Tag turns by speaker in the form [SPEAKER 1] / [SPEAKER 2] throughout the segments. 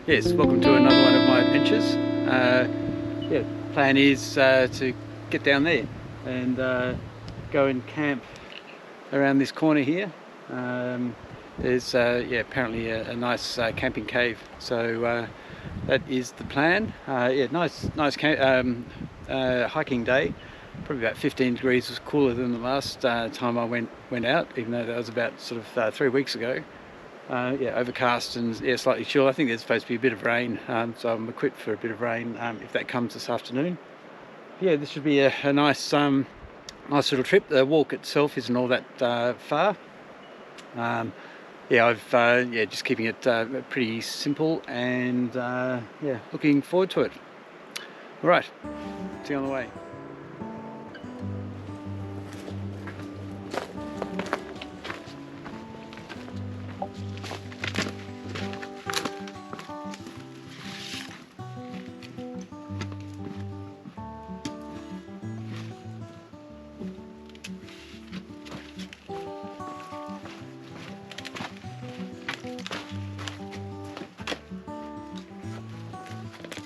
[SPEAKER 1] Yes, welcome to another one of my adventures. Plan is to get down there and go and camp around this corner here. There's apparently a nice camping cave, so that is the plan. Nice hiking day. Probably about 15 degrees. Was cooler than the last time I went out, even though that was about sort of 3 weeks ago. Overcast and slightly chill. I think there's supposed to be a bit of rain, so I'm equipped for a bit of rain if that comes this afternoon. This should be a nice little trip. The walk itself isn't all that far. Just keeping it pretty simple and looking forward to it. All right, see you on the way.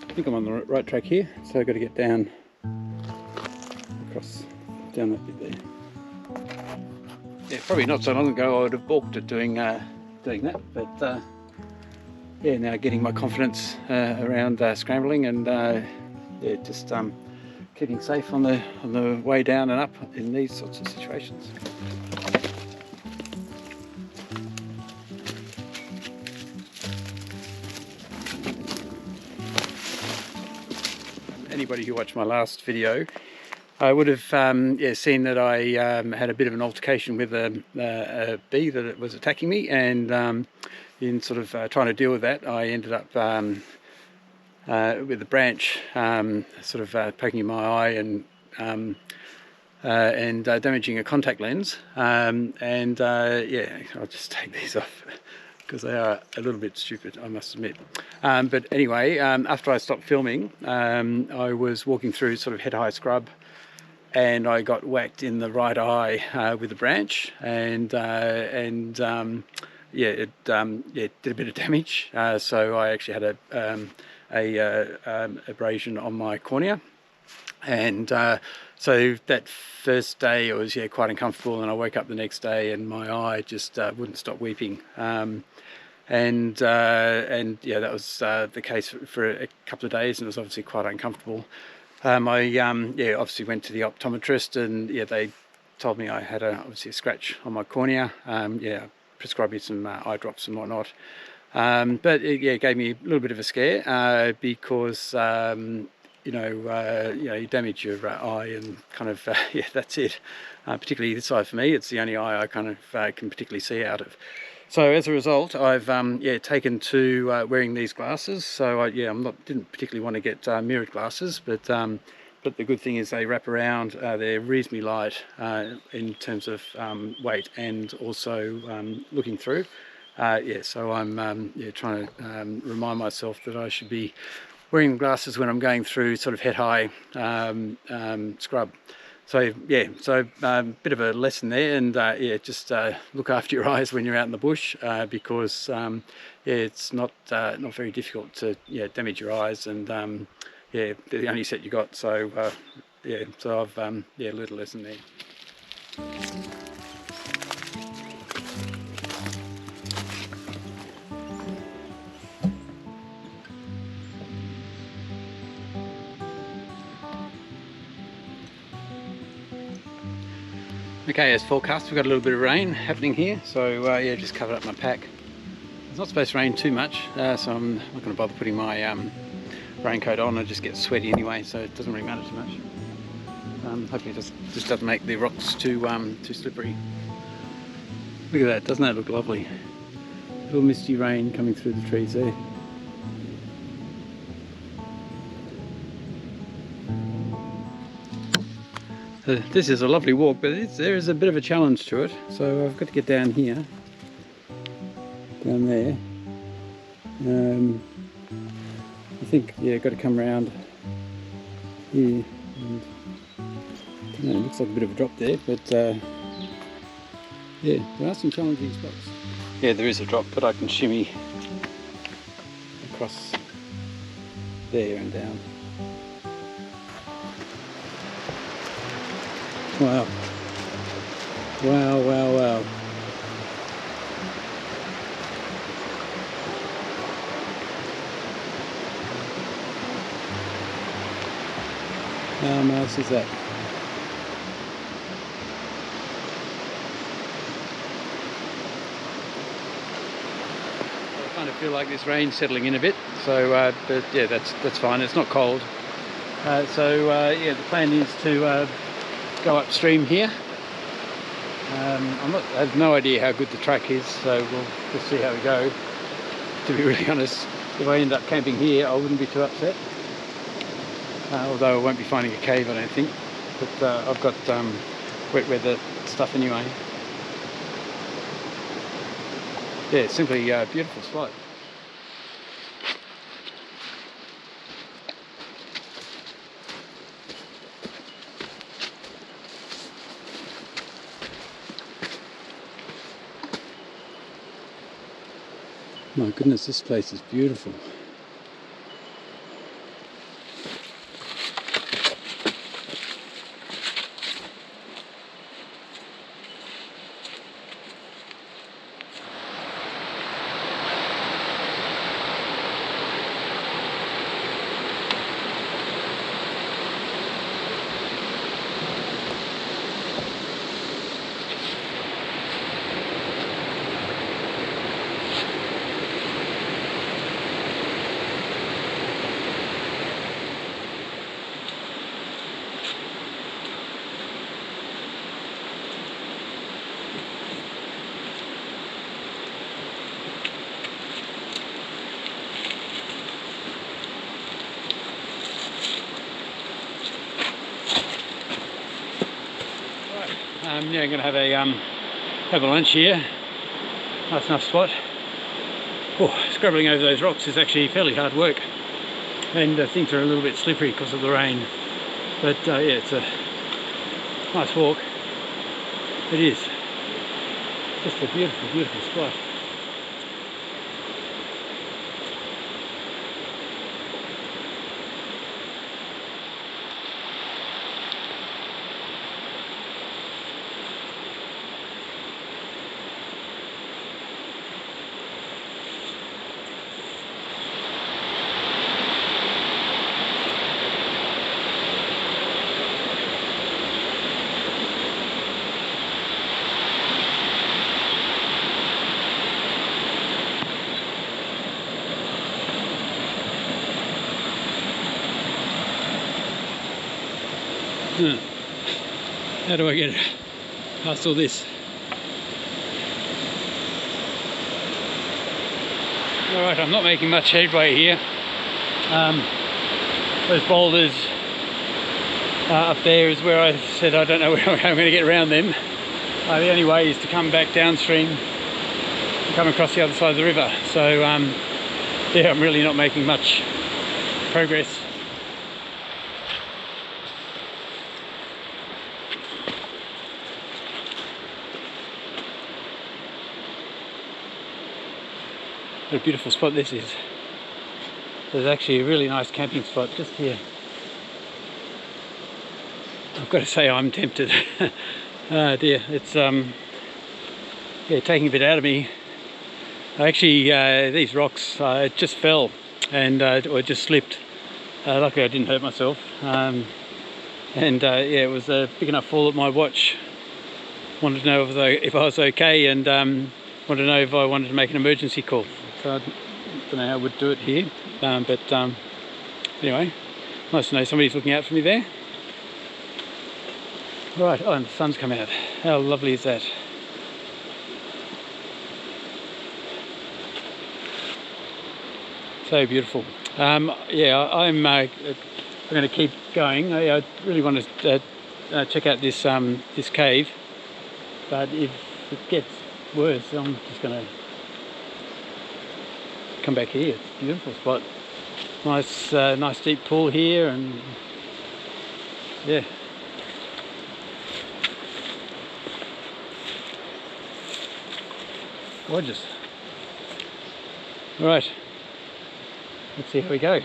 [SPEAKER 1] I think I'm on the right track here, so I've got to get down that bit there. Probably not so long ago I would have balked at doing that, but now getting my confidence around scrambling and just keeping safe on the way down and up in these sorts of situations. Anybody who watched my last video, I would have seen that I had a bit of an altercation with a bee that was attacking me, and in sort of trying to deal with that, I ended up with a branch poking in my eye and damaging a contact lens. I'll just take these off because they are a little bit stupid, I must admit. But anyway, after I stopped filming, I was walking through sort of head-high scrub, and I got whacked in the right eye with a branch, and it did a bit of damage. So I actually had a abrasion on my cornea, and so that first day it was quite uncomfortable, and I woke up the next day and my eye just wouldn't stop weeping. That was the case for a couple of days, and it was obviously quite uncomfortable. I obviously went to the optometrist, and they told me I had obviously a scratch on my cornea. Prescribed me some eye drops and whatnot. But it gave me a little bit of a scare because you damage your eye and kind of that's it. Particularly this eye for me, it's the only eye I kind of can particularly see out of. So as a result, I've taken to wearing these glasses. So didn't particularly want to get mirrored glasses, but the good thing is they wrap around. They're reasonably light in terms of weight and also looking through. So I'm trying to remind myself that I should be wearing glasses when I'm going through sort of head-high scrub. So bit of a lesson there, and just look after your eyes when you're out in the bush, because it's not very difficult to damage your eyes, and they're the only set you got. So so I've learned a lesson there. Okay, as forecast, we've got a little bit of rain happening here, so just covered up my pack. It's not supposed to rain too much, so I'm not going to bother putting my raincoat on. I just get sweaty anyway, so it doesn't really matter too much. Hopefully it just doesn't make the rocks too slippery. Look at that, doesn't that look lovely? A little misty rain coming through the trees there. This is a lovely walk, but there is a bit of a challenge to it. So I've got to get down here, down there. I think I've got to come around here. And, it looks like a bit of a drop there, but there are some challenging spots. There is a drop, but I can shimmy across there and down. Wow. Wow, wow, wow. How nice is that? I kind of feel like this rain's settling in a bit, so but yeah, that's fine. It's not cold. Yeah, the plan is to go upstream here. I have no idea how good the track is, so we'll just see how we go. To be really honest, if I end up camping here, I wouldn't be too upset. Although I won't be finding a cave, I don't think. But I've got wet weather stuff anyway. Yeah, simply a beautiful spot. My goodness, this place is beautiful. Yeah, I'm going to have a lunch here. Nice enough spot. Oh, scrabbling over those rocks is actually fairly hard work, and things are a little bit slippery because of the rain. But yeah, it's a nice walk. It is just a beautiful, beautiful spot. How do I get past all this? Alright, I'm not making much headway here. Those boulders up there is where I said I don't know how I'm going to get around them. The only way is to come back downstream and come across the other side of the river. So yeah, I'm really not making much progress. What a beautiful spot this is. There's actually a really nice camping spot just here. I've got to say I'm tempted. Oh dear, it's yeah, taking a bit out of me. Actually, these rocks just fell and or just slipped. Luckily I didn't hurt myself. Yeah, it was a big enough fall that my watch wanted to know if I was okay, and wanted to know if I wanted to make an emergency call. So I don't know how I would do it here, but anyway, nice to know somebody's looking out for me there. Right, oh, and the sun's come out. How lovely is that? So beautiful. Yeah, I'm going to keep going. I really want to check out this this cave, but if it gets worse, I'm just going to come back here. It's a beautiful spot. Nice, nice deep pool here, and yeah. Gorgeous. All right. let's see how we go.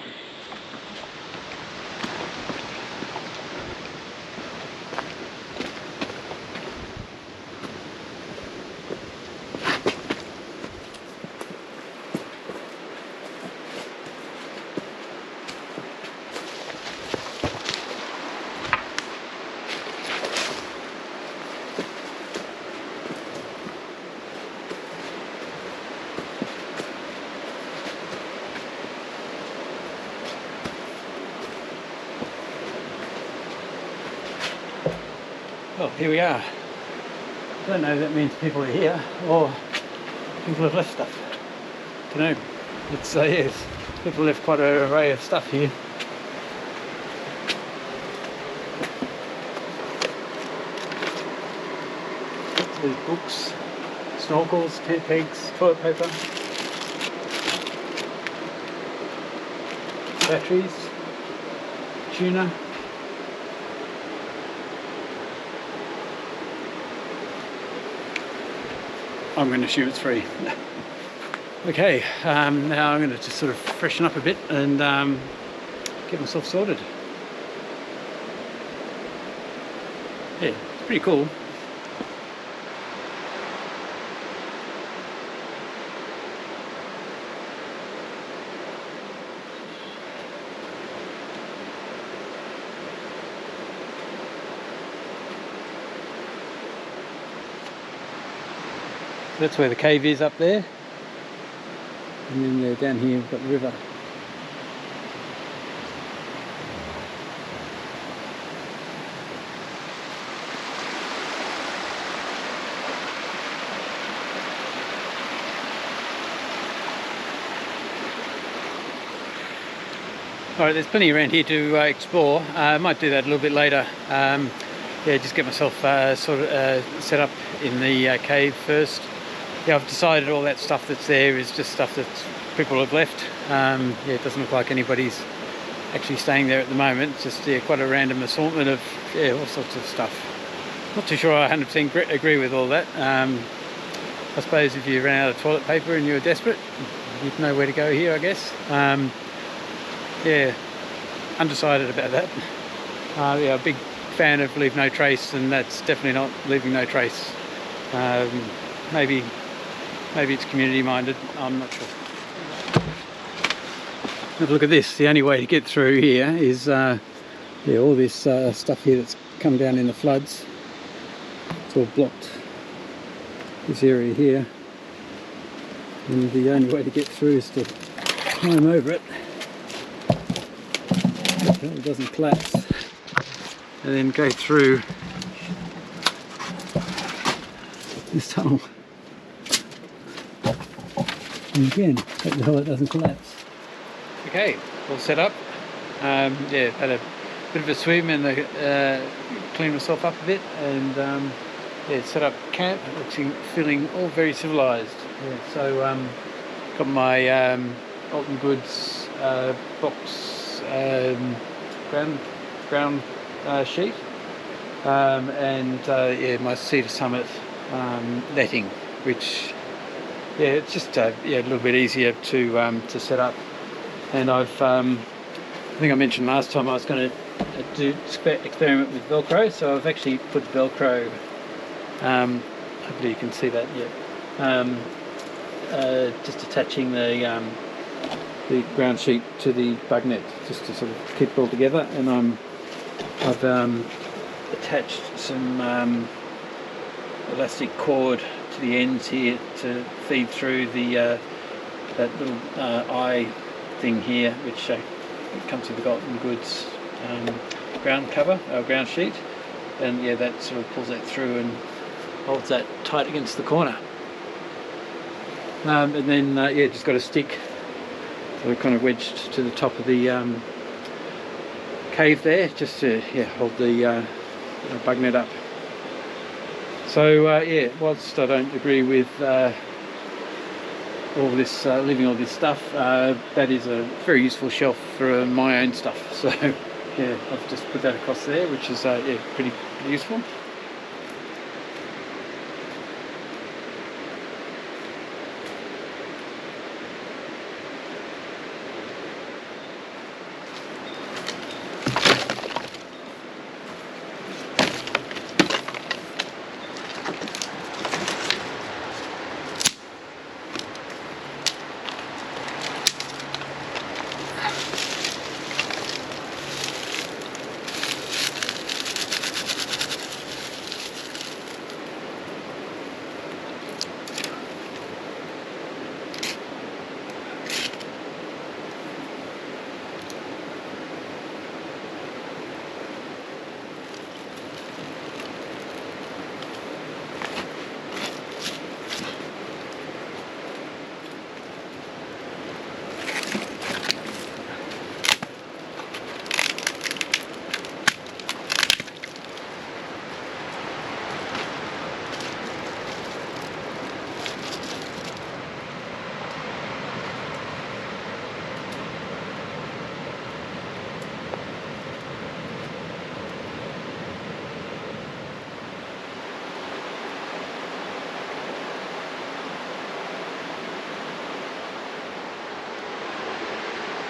[SPEAKER 1] Well, here we are. I don't know if that means people are here or people have left stuff. Don't know. It's yes, people left quite an array of stuff here. There's books, snorkels, tent pegs, toilet paper, batteries, tuna. I'm going to assume it's free. Okay, now I'm going to just sort of freshen up a bit and get myself sorted. Yeah, it's pretty cool. That's where the cave is up there, and then down here we've got the river. Alright, there's plenty around here to explore. I might do that a little bit later. Yeah, just get myself sort of set up in the cave first. Yeah, I've decided all that stuff that's there is just stuff that people have left. Yeah, it doesn't look like anybody's actually staying there at the moment. It's just quite a random assortment of all sorts of stuff. Not too sure I 100% agree with all that. I suppose if you ran out of toilet paper and you were desperate, you'd know where to go here, I guess. Yeah, undecided about that. Yeah, a big fan of Leave No Trace, and that's definitely not leaving no trace. Maybe it's community minded, I'm not sure. Have a look at this. The only way to get through here is yeah, all this stuff here that's come down in the floods. It's all blocked, this area here, and the only way to get through is to climb over it so it doesn't collapse, and then go through this tunnel. And again, hope the hell it doesn't collapse. Okay, all set up. Yeah, had a bit of a swim and cleaned myself up a bit, and yeah, set up camp. Feeling all very civilised. Yeah, so got my Alton Goods box ground sheet, and yeah, my Cedar Summit netting, which yeah, it's just yeah, a little bit easier to set up. And I think I mentioned last time I was going to experiment with Velcro, so I've actually put Velcro. Hopefully you can see that. Yeah, just attaching the ground sheet to the bug net, just to sort of keep it all together. And I've attached some elastic cord to the ends here to feed through the that little eye thing here, which comes with the Alton Goods ground cover, ground sheet, and yeah, that sort of pulls that through and holds that tight against the corner. And then yeah, just got a stick sort of kind of wedged to the top of the cave there, just to yeah, hold the bug net up. So yeah, whilst I don't agree with all this leaving all this stuff, that is a very useful shelf for my own stuff. So yeah, I've just put that across there, which is yeah, pretty useful.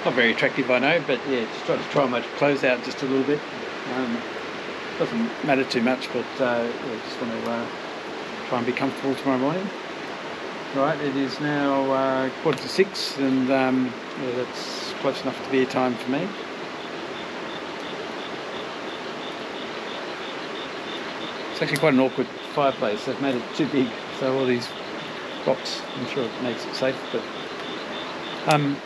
[SPEAKER 1] Not very attractive, I know, but yeah, just try my clothes out just a little bit. Doesn't matter too much, but yeah, just want to try and be comfortable tomorrow morning. Right, it is now 5:45, and yeah, that's close enough to be a time for me. It's actually quite an awkward fireplace. They've made it too big, so all these rocks, I'm sure it makes it safe, but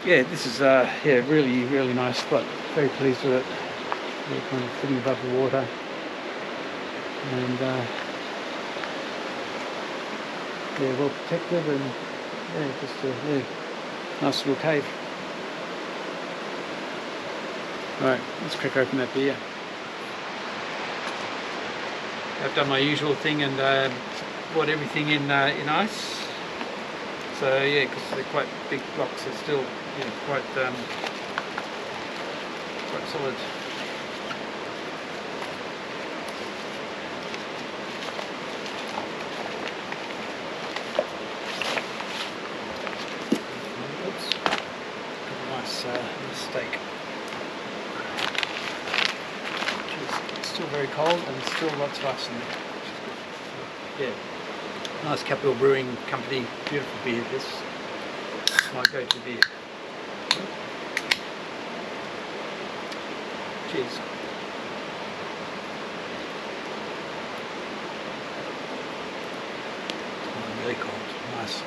[SPEAKER 1] yeah, this is yeah, really nice spot. Very pleased with it. Yeah, kind of sitting above the water, and yeah, well protected, and yeah, just a yeah, nice little cave. Right, let's crack open that beer. I've done my usual thing and bought everything in ice. So yeah, because they're quite big blocks, they're still quite solid. Oops, got a nice steak. It's still very cold and still lots of ice in there, which is good. Yeah, nice Capital Brewing Company, beautiful beer. This is my go-to beer. Cheers. Oh, really cold, nice.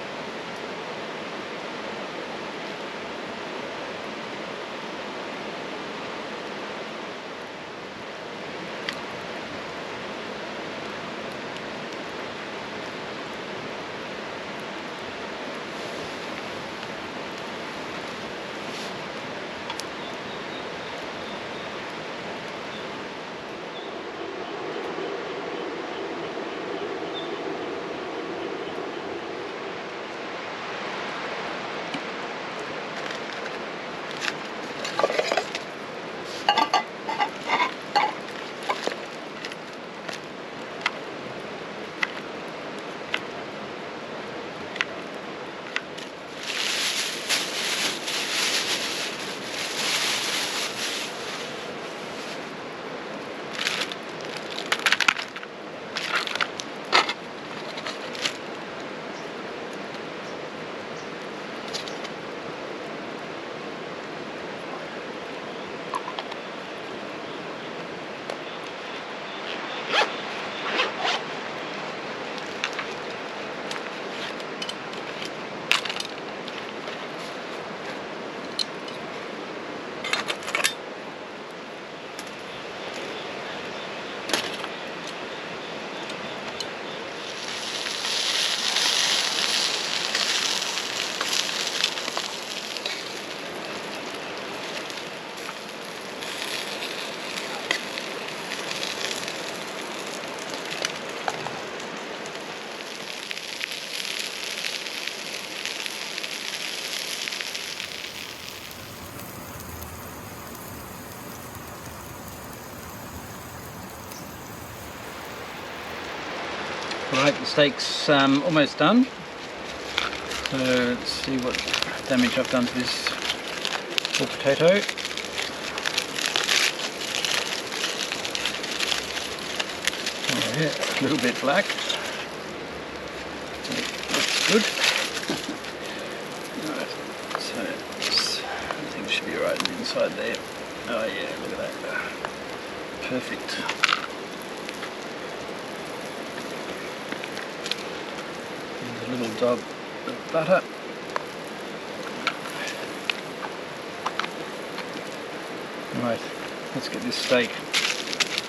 [SPEAKER 1] Right, the steak's almost done. So let's see what damage I've done to this poor potato. Oh yeah, a little bit black. Looks good. Right, so everything should be right inside there. Oh yeah, look at that. Perfect. A little dab of butter. Right, let's get this steak.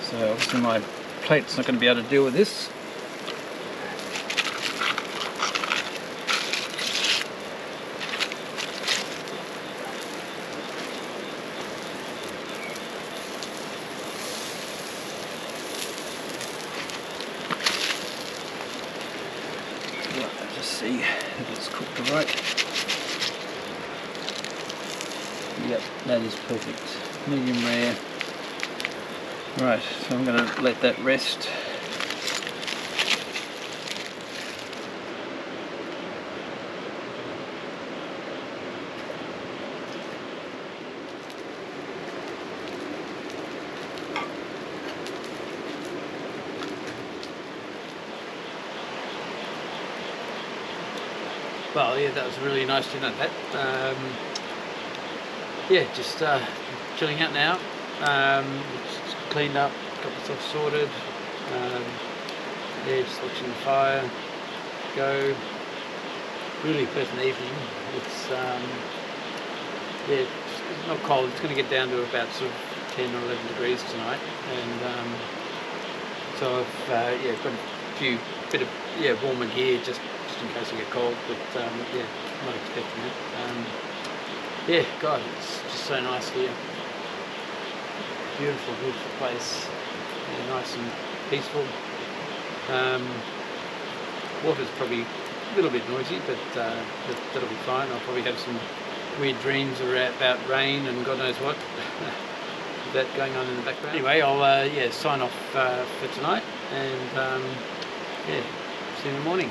[SPEAKER 1] So obviously my plate's not going to be able to deal with this. Just see if it's cooked all right. Yep, that is perfect. Medium rare. Right, so I'm going to let that rest. well, yeah, that was really nice to know that. Yeah, just chilling out now. Just cleaned up, got myself sorted. Yeah, just watching the fire go. Really pleasant evening. It's yeah, it's not cold. It's going to get down to about sort of 10 or 11 degrees tonight, and so I've yeah, got a few bit of warmer gear just in case I get cold. But yeah, not expecting it. Yeah, God, it's just so nice here. Beautiful, beautiful place. Yeah, nice and peaceful. Water's probably a little bit noisy, but that'll be fine. I'll probably have some weird dreams about rain and God knows what. With that going on in the background. Anyway, I'll yeah, sign off for tonight, and yeah, see you in the morning.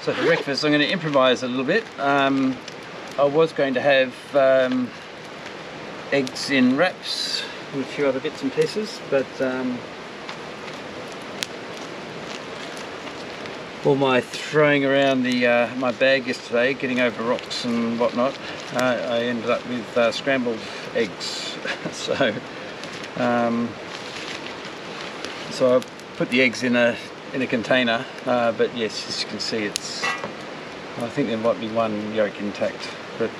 [SPEAKER 1] So for breakfast I'm going to improvise a little bit. I was going to have eggs in wraps and a few other bits and pieces, but all my throwing around my bag yesterday, getting over rocks and whatnot, I ended up with scrambled eggs. So I put the eggs in a container, but yes, as you can see, I think there might be one yolk intact, but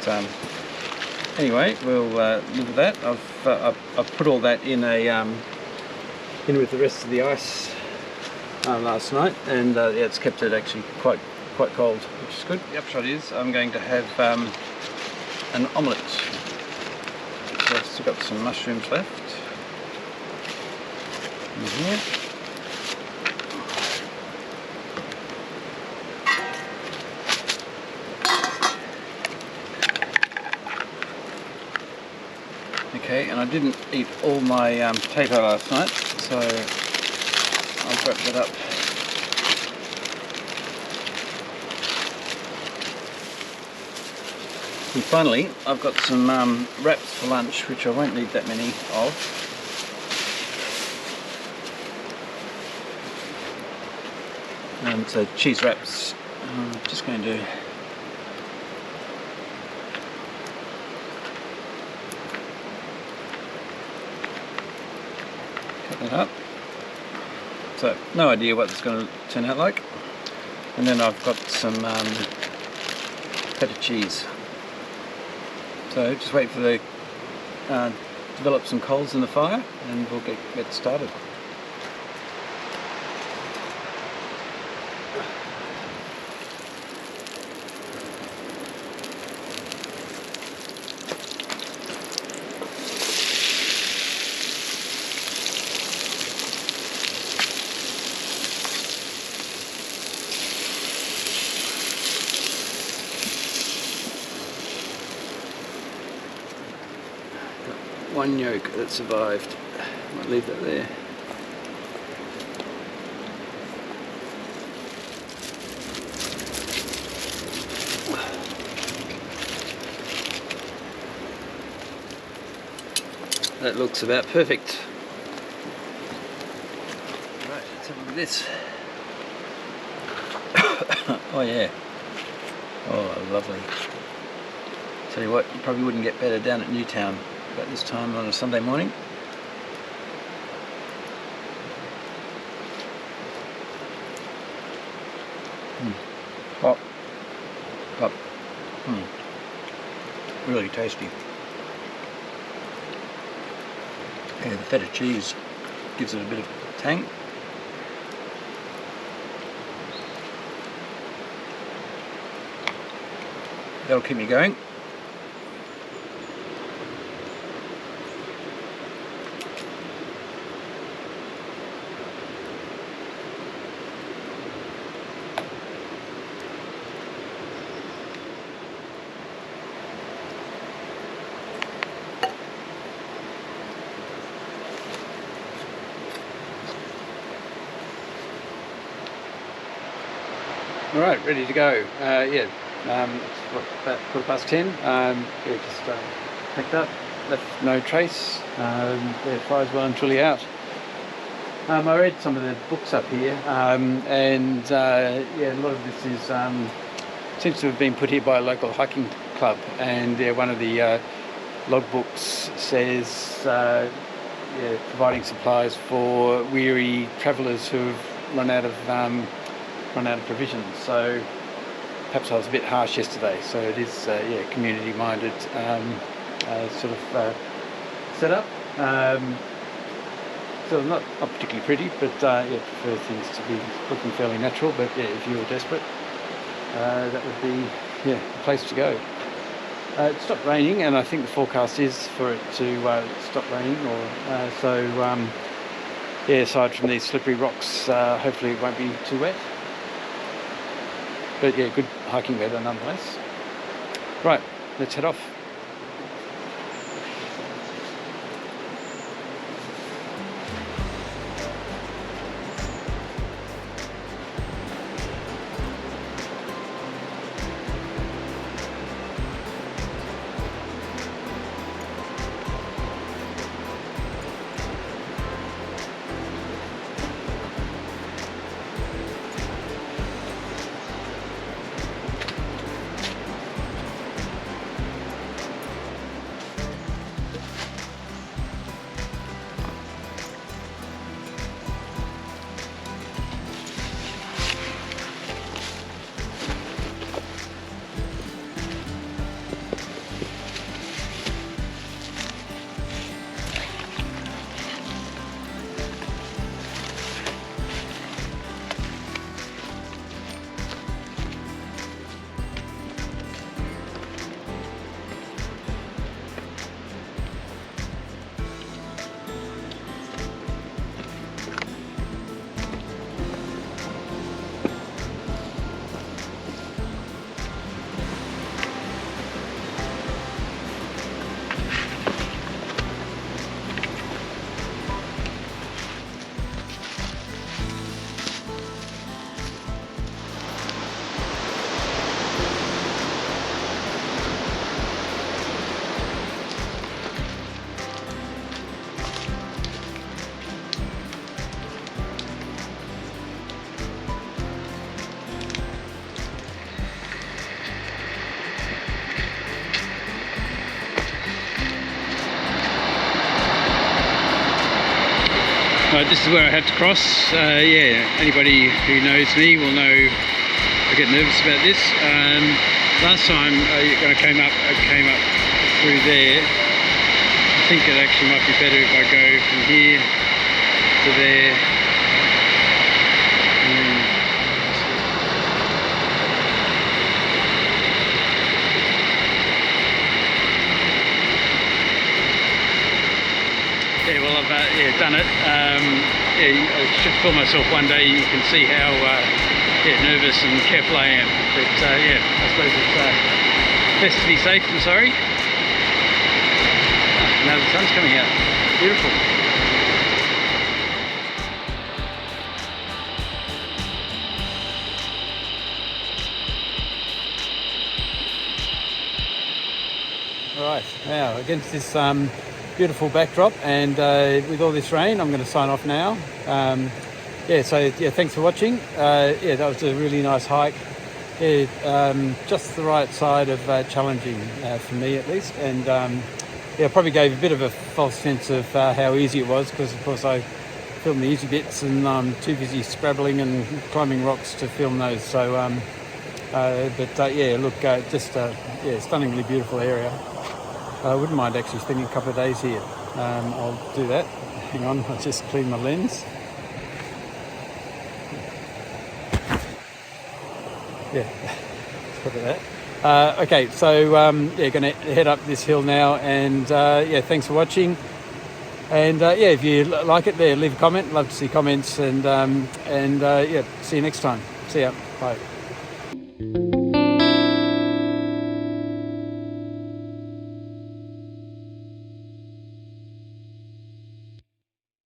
[SPEAKER 1] anyway, we'll live with that. I've put all that in in with the rest of the ice last night, and yeah, it's kept it actually quite cold, which is good. The upshot is I'm going to have an omelette. So I've still got some mushrooms left in here. Okay, and I didn't eat all my potato last night, so I'll wrap that up. And finally, I've got some wraps for lunch, which I won't need that many of. So cheese wraps. I'm just going to cut that up. So no idea what it's going to turn out like. And then I've got some feta cheese. So just wait for the develop some coals in the fire, and we'll get started. One yolk that survived. Might leave that there. that looks about perfect. Right, let's have a look at this. Oh yeah. Oh, lovely. Tell you what, you probably wouldn't get better down at Newtown about this time on a Sunday morning. Hot. Hot. Really tasty. Yeah, the feta cheese gives it a bit of tang. That'll keep me going. All right, ready to go. It's about 10:15. Just picked up, left no trace. Fire's well and truly out. I read some of the books up here, and a lot of this is seems to have been put here by a local hiking club. And one of the logbooks says providing supplies for weary travellers who have run out of provisions. So perhaps I was a bit harsh yesterday. So it is community-minded sort of setup. So not particularly pretty, but prefer things to be looking fairly natural. But if you were desperate, that would be the place to go. It stopped raining, and I think the forecast is for it to stop raining. Aside from these slippery rocks, hopefully it won't be too wet. But good hiking weather nonetheless. Right, let's head off. Right, this is where I had to cross. Anybody who knows me will know I get nervous about this. Last time I came up through there. I think it actually might be better if I go from here to there. Well, I've done it. I should film myself one day. You can see how nervous and careful I am. But I suppose it's best to be safe than sorry. Now the sun's coming out. Beautiful. Right, now against this beautiful backdrop, and with all this rain, I'm going to sign off now. Thanks for watching. That was a really nice hike. Just the right side of challenging for me at least, and probably gave a bit of a false sense of how easy it was, because of course I filmed the easy bits and I'm too busy scrabbling and climbing rocks to film those. So stunningly beautiful area. I wouldn't mind actually spending a couple of days here. I'll do that. Hang on, I'll just clean my lens. Look at that. Okay, so going to head up this hill now, and thanks for watching. And if you like it, leave a comment. Love to see comments, and see you next time. See ya. Bye.